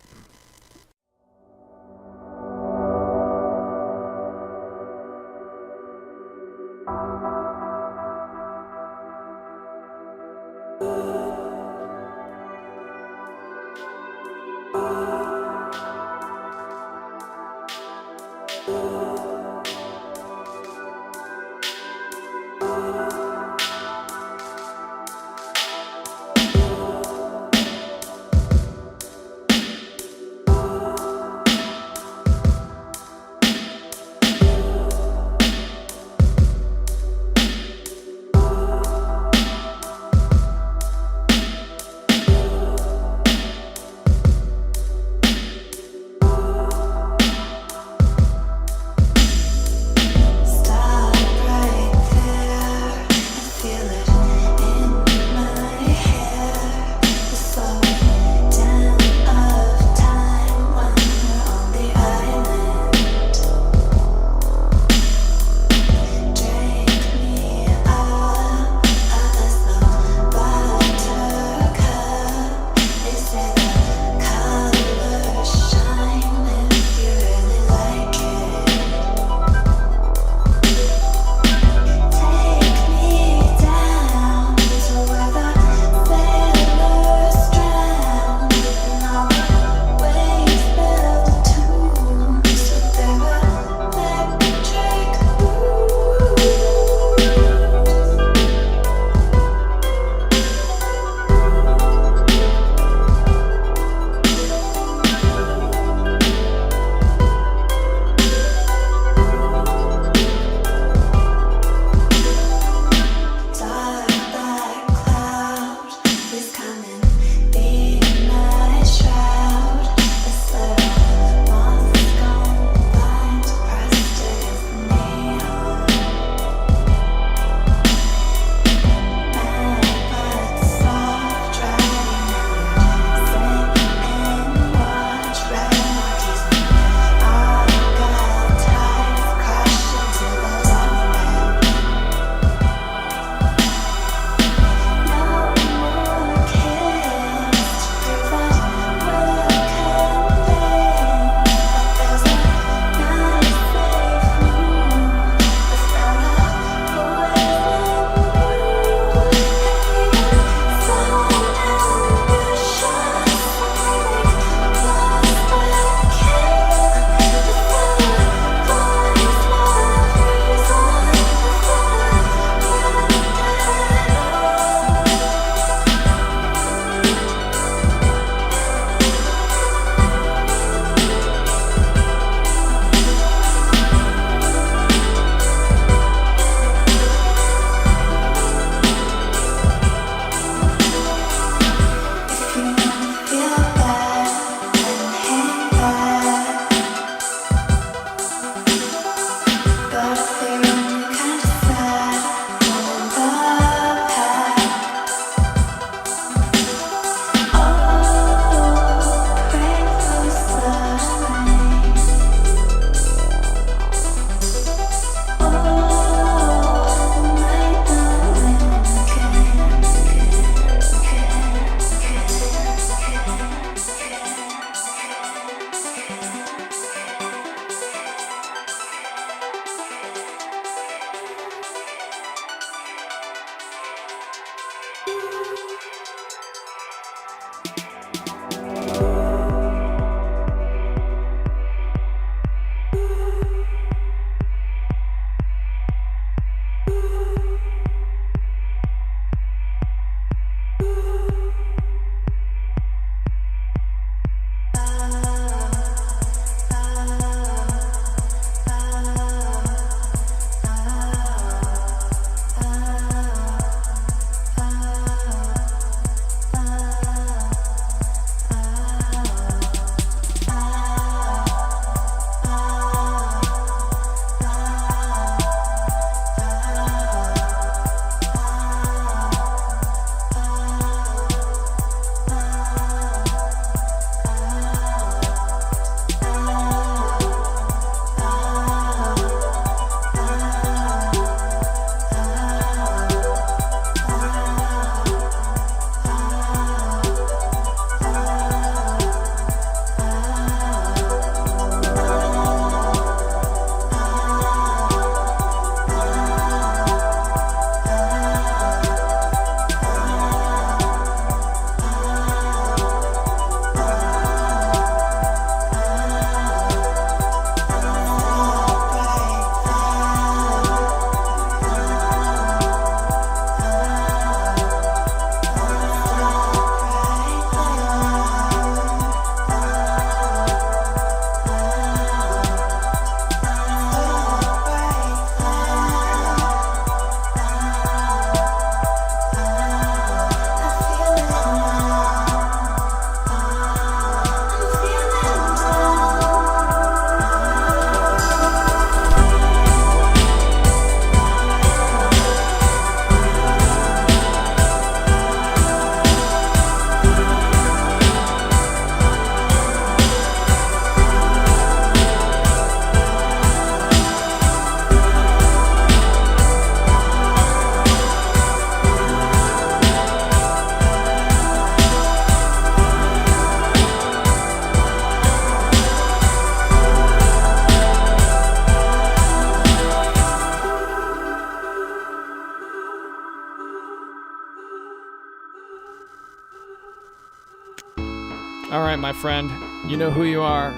All right, my friend. You know who you are.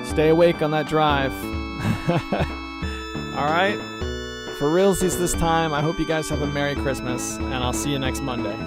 Stay awake on that drive. All right? For realsies this time, I hope you guys have a Merry Christmas, and I'll see you next Monday.